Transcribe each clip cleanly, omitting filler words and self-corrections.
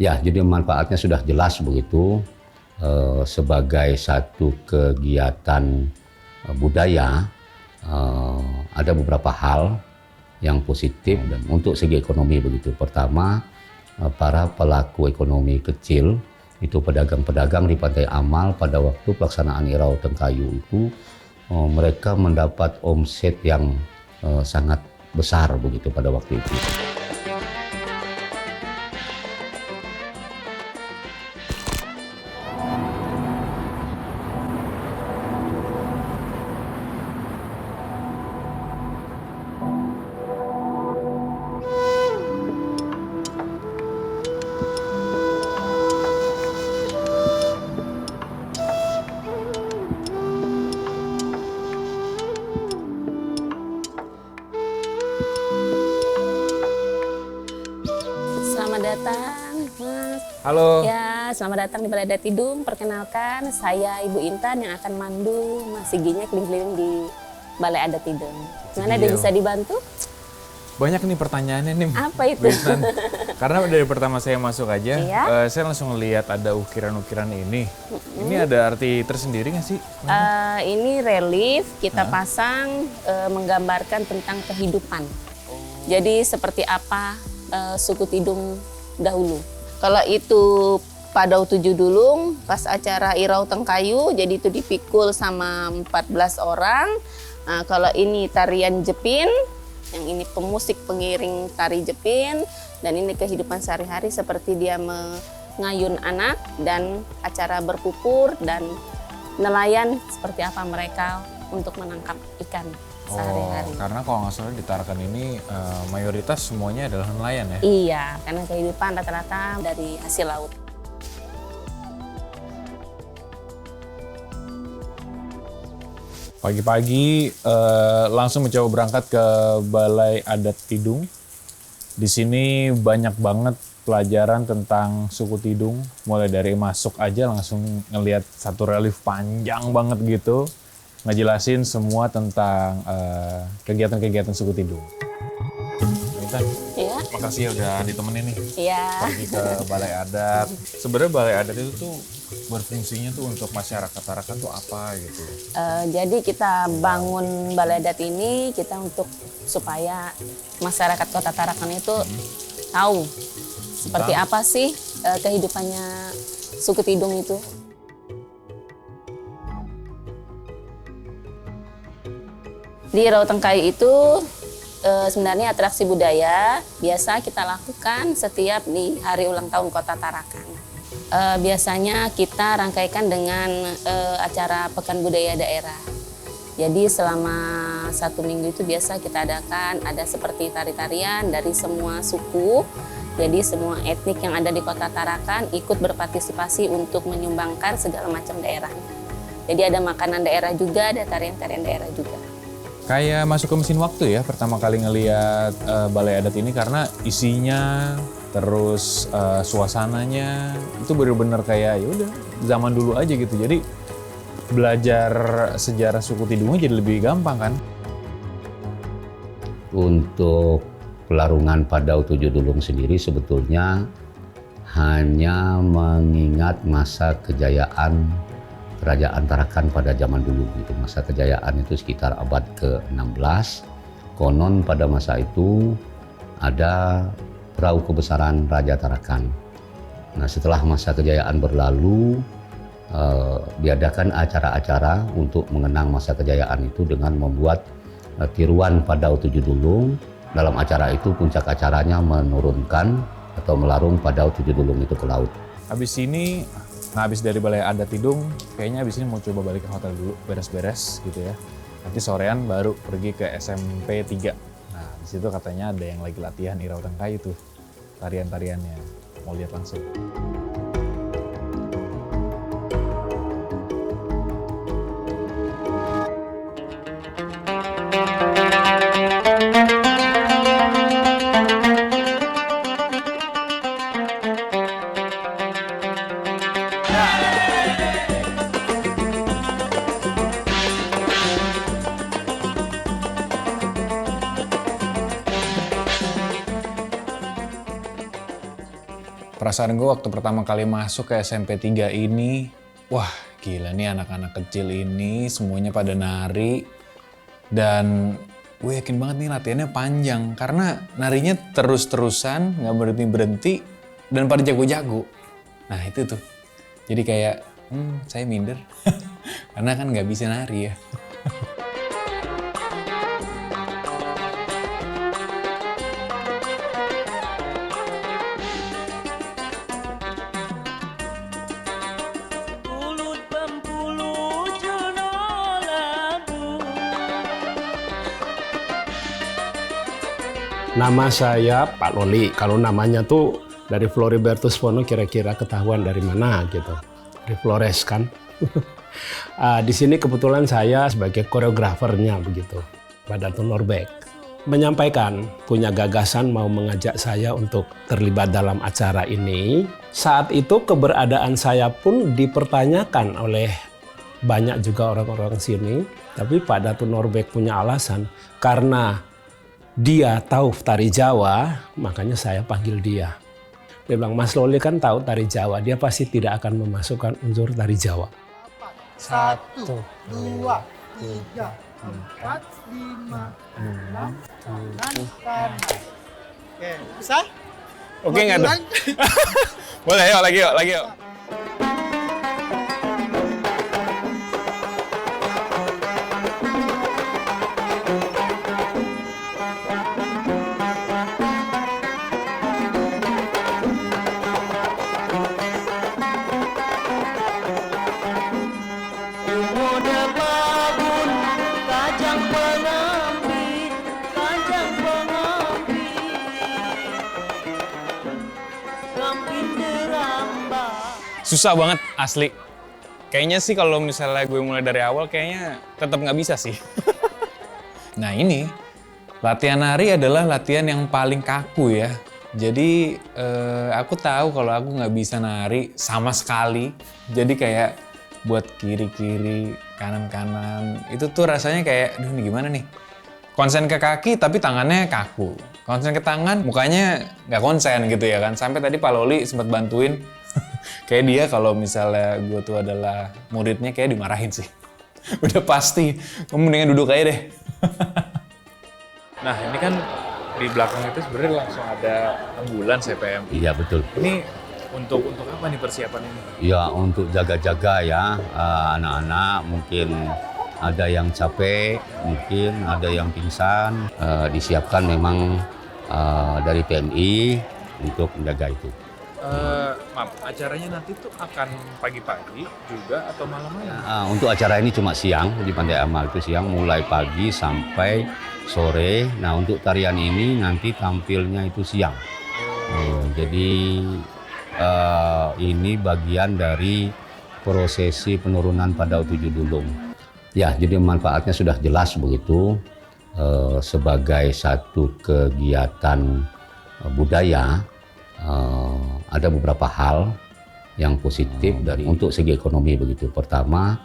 Ya, jadi manfaatnya sudah jelas begitu sebagai satu kegiatan budaya. Ada beberapa hal yang positif dan untuk segi ekonomi begitu. Pertama, para pelaku ekonomi kecil itu pedagang-pedagang di Pantai Amal pada waktu pelaksanaan Irau Tengkayu itu mereka mendapat omset yang sangat besar begitu pada waktu itu. Selamat datang, Mas. Halo. Ya, selamat datang di Balai Adat Tidung. Perkenalkan, saya Ibu Intan yang akan mandu Mas Siginya keliling-keliling di Balai Adat Tidung. Gimana, ada bisa dibantu? Banyak nih pertanyaannya nih. Apa itu? Bu Intan. Karena dari pertama saya masuk aja, Iya. saya langsung ngelihat ada ukiran-ukiran ini. Ini ada arti tersendiri nggak sih? Ini relief kita pasang menggambarkan tentang kehidupan. Jadi seperti apa suku Tidung dahulu. Kalau itu Padau Tujuh Dulung pas acara Irau Tengkayu, jadi itu dipikul sama 14 orang. Nah, kalau ini tarian Jepin, yang ini pemusik pengiring tari Jepin, dan ini kehidupan sehari-hari seperti dia mengayun anak dan acara berpupur dan nelayan seperti apa mereka untuk menangkap ikan sehari-hari. Karena kalau nggak salah di Tarakan ini mayoritas semuanya adalah nelayan ya? Iya, karena kehidupan rata-rata dari hasil laut. Pagi-pagi langsung mencoba berangkat ke Balai Adat Tidung. Di sini banyak banget pelajaran tentang suku Tidung. Mulai dari masuk aja langsung ngelihat satu relief panjang banget gitu. Ngejelasin semua tentang kegiatan-kegiatan suku Tidung. Intan, Iya. makasih ya udah ditemenin nih Iya. pergi ke Balai Adat. Sebenarnya Balai Adat itu tuh berfungsinya tuh untuk masyarakat Tarakan tuh apa gitu? Jadi kita bangun Balai Adat ini kita untuk supaya masyarakat Kota Tarakan itu tahu seperti apa sih kehidupannya suku Tidung itu. Di Irau Tengkayu itu sebenarnya atraksi budaya biasa kita lakukan setiap di hari ulang tahun Kota Tarakan. Biasanya kita rangkaikan dengan acara Pekan Budaya Daerah. Jadi selama 1 minggu itu biasa kita adakan ada seperti tari-tarian dari semua suku. Jadi semua etnik yang ada di Kota Tarakan ikut berpartisipasi untuk menyumbangkan segala macam daerahnya. Jadi ada makanan daerah juga, ada tarian-tarian daerah juga. Kayak masuk ke mesin waktu ya pertama kali ngelihat Balai Adat ini karena isinya terus suasananya itu bener-bener kayak ya udah zaman dulu aja gitu. Jadi belajar sejarah suku Tidungnya jadi lebih gampang kan? Untuk pelarungan Padau Tujuh Dulung sendiri sebetulnya hanya mengingat masa kejayaan Kerajaan Tarakan pada zaman dulu gitu. Masa kejayaan itu sekitar abad ke-16. Konon pada masa itu ada perahu kebesaran Raja Tarakan. Nah, setelah masa kejayaan berlalu, diadakan acara-acara untuk mengenang masa kejayaan itu dengan membuat tiruan Padau Tujuh Dulung. Dalam acara itu puncak acaranya menurunkan atau melarung Padau Tujuh Dulung itu ke laut. Habis ini, habis dari Balai Adat Tidung, kayaknya habis ini mau coba balik ke hotel dulu, beres-beres gitu ya. Nanti sorean baru pergi ke SMP 3. Nah, di situ katanya ada yang lagi latihan Irau Tengkayu tuh, tarian-tariannya. Mau lihat langsung. perasaan gue waktu pertama kali masuk ke SMP 3 ini, wah gila nih anak-anak kecil ini semuanya pada nari. Dan gue yakin banget nih latihannya panjang karena narinya terus-terusan, gak berhenti-berhenti dan pada jago-jago. Nah itu tuh, jadi kayak saya minder karena kan gak bisa nari ya. Nama saya Pak Loli. Kalau namanya tuh dari Floribertus Pono kira-kira ketahuan dari mana gitu. Dari Flores kan. Di sini kebetulan saya sebagai koreografernya begitu. Pak Datu Norbek menyampaikan punya gagasan mau mengajak saya untuk terlibat dalam acara ini. Saat itu keberadaan saya pun dipertanyakan oleh banyak juga orang-orang sini. Tapi Pak Datu Norbek punya alasan karena dia tahu tari Jawa, makanya saya panggil dia. Dia bilang, Mas Loli kan tahu tari Jawa, dia pasti tidak akan memasukkan unsur tari Jawa. 1, 2, 3, 4, 5, 6, kanan. Oke, bisa? Oke nggak tuh? Boleh yuk, lagi yuk. Susah banget asli. Kayaknya sih kalau misalnya gue mulai dari awal kayaknya tetap nggak bisa sih. Nah ini, latihan nari adalah latihan yang paling kaku ya. Jadi aku tahu kalau aku nggak bisa nari sama sekali. Jadi kayak buat kiri-kiri, kanan-kanan, itu tuh rasanya kayak, aduh ini gimana nih? Konsen ke kaki tapi tangannya kaku. Konsen ke tangan, mukanya nggak konsen gitu ya kan. Sampai tadi Pak Loli sempat bantuin. Kayak dia kalau misalnya gue tuh adalah muridnya kayak dimarahin sih. Udah pasti, kamu mendingan duduk aja deh. Nah ini kan di belakang itu sebenarnya langsung ada ambulans ya PM. Iya betul. Ini untuk apa nih persiapan ini? Ya untuk jaga-jaga ya anak-anak, mungkin ada yang capek, mungkin ada yang pingsan. Disiapkan memang dari PMI untuk menjaga itu. Maaf, acaranya nanti tuh akan pagi-pagi juga atau malam-malam? Untuk acara ini cuma siang, di Pandai Amal itu siang, mulai pagi sampai sore. Nah untuk tarian ini nanti tampilnya itu siang. Jadi ini bagian dari prosesi penurunan pada tujuh dulung. Ya, jadi manfaatnya sudah jelas begitu. Sebagai satu kegiatan budaya, ada beberapa hal yang positif dari untuk segi ekonomi begitu. Pertama,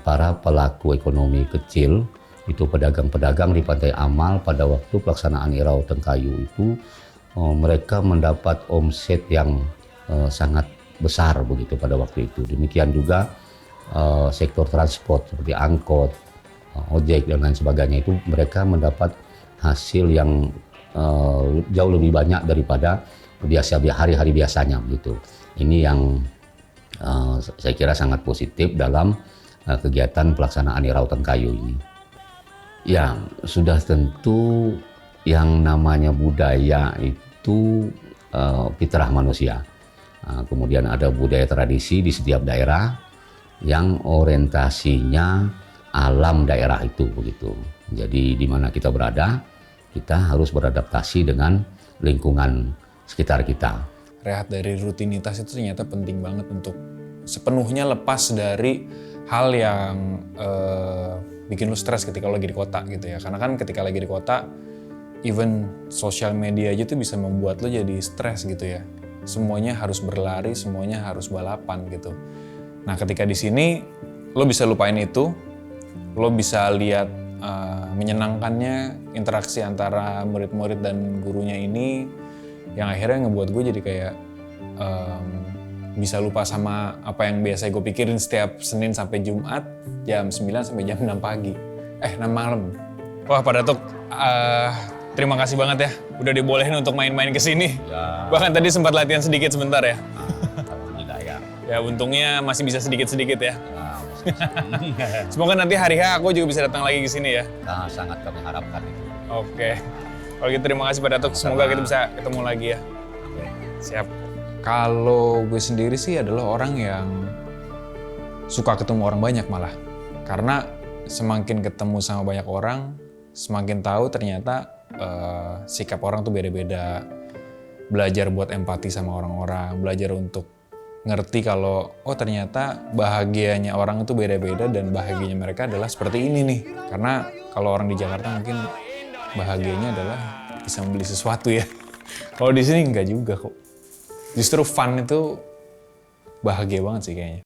para pelaku ekonomi kecil itu pedagang-pedagang di Pantai Amal pada waktu pelaksanaan Irau Tengkayu itu mereka mendapat omset yang sangat besar begitu pada waktu itu. Demikian juga sektor transport seperti angkot, ojek dan lain sebagainya itu mereka mendapat hasil yang jauh lebih banyak daripada hari-hari biasanya begitu. Ini yang saya kira sangat positif dalam kegiatan pelaksanaan Irau Tengkayu ini. Ya, sudah tentu yang namanya budaya itu fitrah manusia. Kemudian ada budaya tradisi di setiap daerah yang orientasinya alam daerah itu begitu. Jadi di mana kita berada, kita harus beradaptasi dengan lingkungan sekitar kita. Rehat dari rutinitas itu ternyata penting banget untuk sepenuhnya lepas dari hal yang bikin lu stres ketika lo lagi di kota gitu ya. Karena kan ketika lagi di kota, even sosial media aja tuh bisa membuat lo jadi stres gitu ya. Semuanya harus berlari, semuanya harus balapan gitu. Nah ketika di sini, lo bisa lupain itu, lo bisa lihat menyenangkannya interaksi antara murid-murid dan gurunya ini, yang akhirnya ngebuat gue jadi kayak bisa lupa sama apa yang biasa gue pikirin setiap Senin sampai Jumat jam 9 sampai jam 6 pagi. 6 malam. Wah Pak Datuk, terima kasih banget ya udah dibolehin untuk main-main ke sini. Ya. Bahkan tadi sempat latihan sedikit sebentar ya. Alhamdulillah ya. Ya untungnya masih bisa sedikit-sedikit ya. Nah, Semoga nanti hari H aku juga bisa datang lagi ke sini ya. sangat kami harapkan itu. Oke. Kalau gitu terima kasih Pak Datuk. Semoga kita bisa ketemu lagi ya. Siap. Kalau gue sendiri sih adalah orang yang suka ketemu orang banyak malah. Karena semakin ketemu sama banyak orang, semakin tahu ternyata sikap orang tuh beda-beda. Belajar buat empati sama orang-orang, belajar untuk ngerti kalau oh ternyata bahagianya orang itu beda-beda dan bahagianya mereka adalah seperti ini nih. Karena kalau orang di Jakarta mungkin bahagianya adalah bisa membeli sesuatu ya. Kalau di sini enggak juga kok. Justru fun itu bahagia banget sih kayaknya.